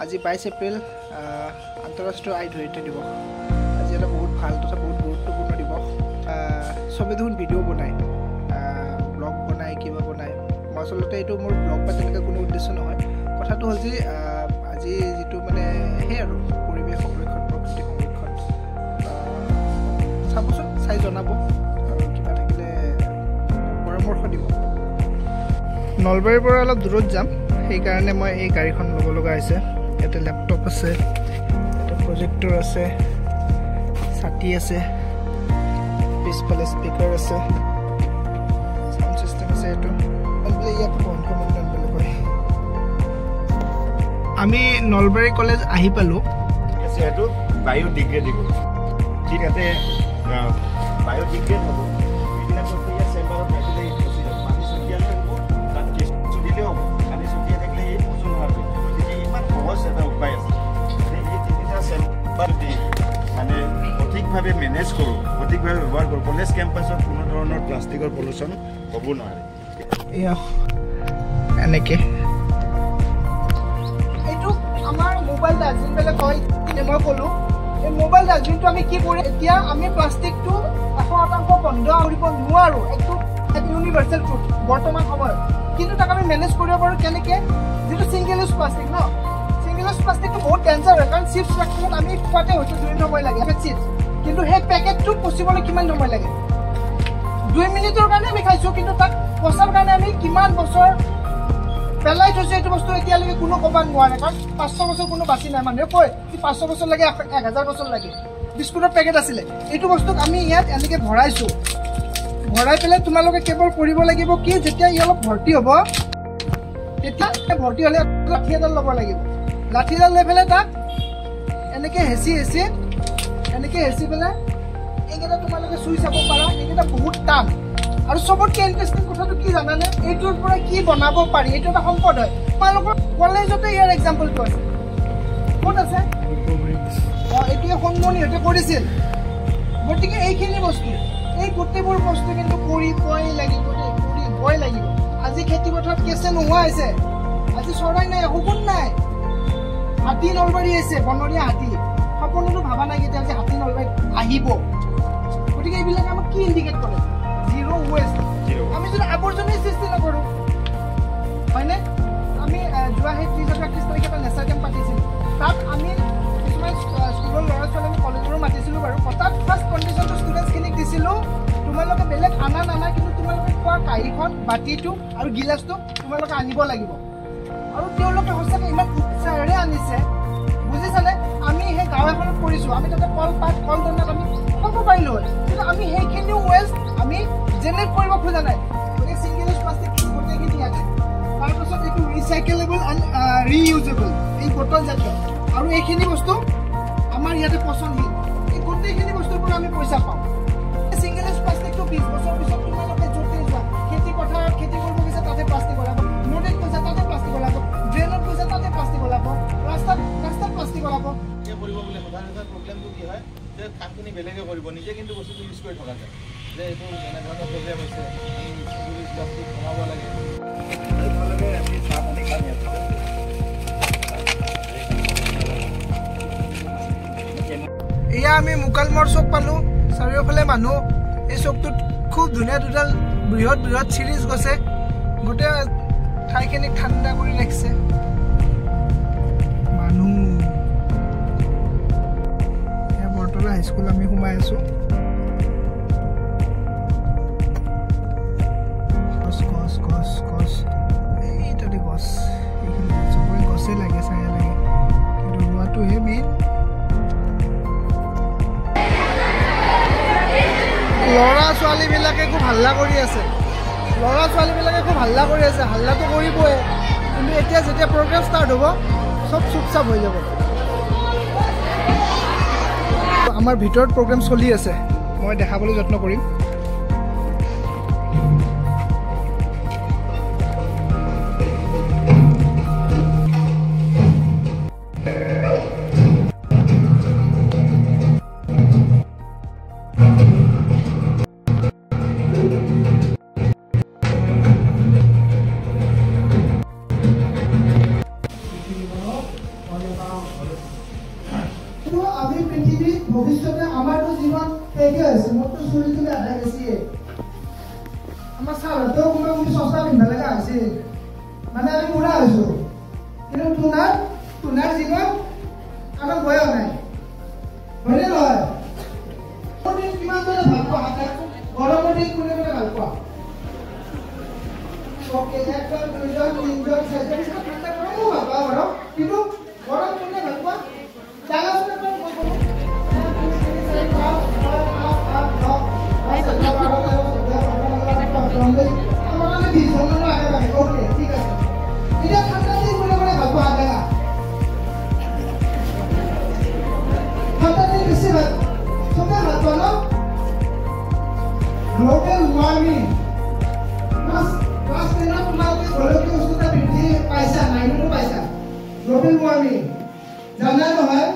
আজি 22 এপ্ৰিল আন্তঃৰাষ্ট্ৰীয় আই ধৰিত্ৰী দিৱস। আজি এটা বহুত ভাল তথা বহুত গুৰুত্বপূৰ্ণ দিৱস। চবে দেখোন ভিডিঅ' বনায়, ব্লগ বনায়, কিবা বনায়। মই আচলতে এইটো মোৰ ব্লগ বা তেনেকৈ কোনো উদ্দেশ্য নহয়। কথাটো হ'ল যে আজি যিটো মানে সেই আৰু পৰিৱেশ সংৰক্ষণ, প্ৰকৃতি সংৰক্ষণ, চাবচোন, চাই জনাব আৰু কিবা থাকিলে পৰামৰ্শ দিব। নলবাৰীৰ পৰা অলপ দূৰত যাম, সেইকাৰণে মই এই গাড়ীখন ল'ব লগা হৈছে। ইয়াতে লেপটপ আছে, ইয়াতে প্ৰজেক্টৰ আছে, ছাতি আছে, পিছফালে স্পীকাৰ আছে, চাউণ্ড ছিষ্টেম আছে। এইটো বোলে ইয়াত বন্ধমণ্ডল বুলি কয়। আমি নলবাৰী কলেজ আহি পালোঁ। এইটো বায়'ডিগ্ৰেডেবল, ঠিক আছে, বায়'ডিগ্ৰেড হ'ব। এইবিলাক বস্তু ইয়াত চেম্বাৰত ৰাখিলে পচি যাব। পানী ছটিয়ালে হ'ব, তাত গেছ দিলেও হ'ব। পানী ছটিয়াই থাকিলে এই পচন হোৱাটো গতিকে ইমান সহজ এটা উপায় আছে। এই তিনিটা চেম্বাৰ দি মানে সঠিকভাৱে মেনেজ কৰোঁ, সঠিকভাৱে ব্যৱহাৰ কৰোঁ, কলেজ কেম্পাছত কোনো ধৰণৰ প্লাষ্টিকৰ পলিউশ্যন হ'ব নোৱাৰে। এয়া এনেকৈ এইটো আমাৰ মোবাইল ডাষ্টবিন বেলেগ হয়। মই ক'লোঁ এই মোবাইল ডাষ্টবিনটো আমি কি কৰোঁ, এতিয়া আমি প্লাষ্টিকটো 100% বন্ধ কৰিব নোৱাৰোঁ। এইটো ইউনিভাৰ্চেল ট্ৰুথ বৰ্তমান সময়ত। কিন্তু তাক আমি মেনেজ কৰিব পাৰোঁ কেনেকৈ? যিটো ছিংগল ইউজ প্লাষ্টিক ন, ছিংগল ইউজ প্লাষ্টিকটো বহুত ডেঞ্জাৰ হয়। কাৰণ চিপছ পেকেটত আমি খোৱাতে হয়তো 2 সময় লাগে চিপছ, কিন্তু সেই পেকেটটো পচিবলৈ কিমান সময় লাগে? 2 মিনিটৰ কাৰণে আমি খাইছোঁ, কিন্তু তাক পচাৰ কাৰণে আমি কিমান বছৰ পেলাই থৈছোঁ এইটো বস্তু এতিয়ালৈকে কোনো ক'ব নোৱাৰে। কাৰণ 500 বছৰ কোনো বাচি নাই। মানুহে কয় কি 500 বছৰ লাগে, 1000 বছৰ লাগে। বিস্কুটৰ পেকেট আছিলে, এইটো বস্তুক আমি ইয়াত এনেকৈ ভৰাইছোঁ। ভৰাই পেলাই তোমালোকে কেৱল কৰিব লাগিব কি, যেতিয়া ই অলপ ভৰ্তি হ'ব তেতিয়া ভৰ্তি হ'লে লাঠি এডাল ল'ব লাগিব। লাঠি এডাল লৈ পেলাই তাক এনেকৈ হেঁচি পেলাই এইকেইটা তোমালোকে চুই চাব পাৰা। এইকেইটা বহুত টান আৰু চবতকৈ ইণ্টাৰেষ্টিং কথাটো কি জানানে? এইটোৰ পৰা কি বনাব পাৰি, এইটো এটা সম্পদ হয়। তোমালোকৰ কলেজতে ইয়াৰ এক্সাম্পলটো আছে। ক'ত আছে? এইটোৱে সন্মনিহঁতে কৰিছিল। গতিকে এইখিনি বস্তু, এই গোটেইবোৰ বস্তু কিন্তু কৰিবই লাগিব দেই, কৰিবই লাগিব। আজি খেতি পথাৰত কেঁচে নোহোৱা হৈছে, আজি চৰাই নাই, শগুন নাই, হাতী নলবাৰী আহিছে, বনৰীয়া হাতী। সপোনতো ভাবা নাই কেতিয়া যে হাতী নলবাৰীত আহিব। গতিকে এইবিলাকে আমাক কি ইণ্ডিকেট কৰে? Zero' waste. আমি যদি আৱৰ্জনাই সৃষ্টি নকৰোঁ, হয়নে? আমি যোৱা সেই 30 তাৰিখে এটা নেচাৰ কেম্প পাতিছিলোঁ। তাত আমি কিছুমান স্কুলৰ ল'ৰা ছোৱালী, আমি কলেজৰো মাতিছিলোঁ বাৰু। তাত ফাৰ্ষ্ট কণ্ডিশ্যনটো ষ্টুডেণ্টছখিনিক দিছিলোঁ, তোমালোকে বেলেগ আনা, কিন্তু তোমালোকে খোৱা কাঁহীখন, বাতিটো আৰু গিলাচটো তোমালোকে আনিব লাগিব। আৰু তেওঁলোকে সঁচাকৈ ইমান উৎসাহেৰে আনিছে, বুজিছানে? আমি সেই গাঁও এখনত কৰিছোঁ, আমি তাতে কলপাত, কলডনাত আমি খাব পাৰিলোঁ হয়, কিন্তু আমি সেইখিনিও ৱেষ্ট আমি জেনেৰেট কৰিব খোজা নাই। গতিকে ছিংগল ইউজ প্লাষ্টিক গোটেইখিনি ইয়াতে। তাৰপাছত এইটো ৰিচাইকেলেবল এণ্ড ৰিইউজেবল, এই বটল জাতীয়, আৰু এইখিনি বস্তু আমাৰ ইয়াতে পচন্দশীল। এই গোটেইখিনি বস্তুৰ পৰা আমি পইচা পাওঁ। ছিংগল ইউজ প্লাষ্টিকটো 20 বছৰ পিছত তোমালোকে য'তে যোৱা, খেতি পথাৰত খেতি কৰিব গৈছে তাতে প্লাষ্টিক ওলাব, নদীত গৈছে তাতে প্লাষ্টিক ওলাব, ড্ৰেইনত গৈছে তাতে প্লাষ্টিক ওলাব, ৰাস্তাত প্লাষ্টিক ওলাব। কৰিব বোলে সাধাৰণতে প্ৰব্লেমটো কি হয় যে কামখিনি বেলেগে কৰিব, নিজে কিন্তু বস্তুটো ইউজ কৰি থকা যায়। যে এইটো এনেধৰণৰ প্ৰব্লেম হৈছে, আমি প্লাষ্টিক কমাব লাগে। আমি চাহ পানী খাম ইয়াত। এয়া আমি মুকালমৰ চুক পালোঁ। চাৰিওফালে মানুহ। এই চুকটোত খুব ধুনীয়া দুডাল বৃহৎ চিৰিজ গছে গোটেই ঠাইখিনিক ঠাণ্ডা কৰি ৰাখিছে। মানুহ। এয়া বৰতলা হাইস্কুল আমি সোমাই আছোঁ। গছ এই তাতে গছ, এইখিনি চবৰে গছেই লাগে, চায়া লাগে, কিন্তু ৰোৱাটোহে মেইন। ল'ৰা ছোৱালীবিলাকে খুব হাল্লা কৰি আছে, হাল্লাটো কৰিবই। কিন্তু এতিয়া যেতিয়া প্ৰগ্ৰেম ষ্টাৰ্ট হ'ব, চব চুপচাপ হৈ যাব। আমাৰ ভিতৰত প্ৰগ্ৰেম চলি আছে, মই দেখাবলৈ যত্ন কৰিম। কিন্তু আমি পৃথিৱীত ভৱিষ্যতে আমাৰতো জীৱন একে হৈছে মোৰতো চুলি তুলি আধা গেছিয়ে আমাৰ ছাৰহঁতেও কোনোবা কোনো চচা পিন্ধিব লগা হৈছে মানে আমি বুঢ়া হৈছো কিন্তু তোমাৰ জীৱন আমাৰ বয়স নাই হয়নে নহয় কিমান জনে ভাল পোৱা গৰমৰ দিন কোনে কোনে ভাল পোৱা ওকে একজন দুইজন তিনজন চাৰিজন ঠাণ্ডা গৰমো ভাল পোৱা বাৰু কিন্তু গৰম কোনে ভাল পোৱা ডাঙৰ global warming class 10 তোমাকে গোলকীয় উষ্ণতা বৃদ্ধি পাইছা নাইনো পাইছা global warming জানা নহয়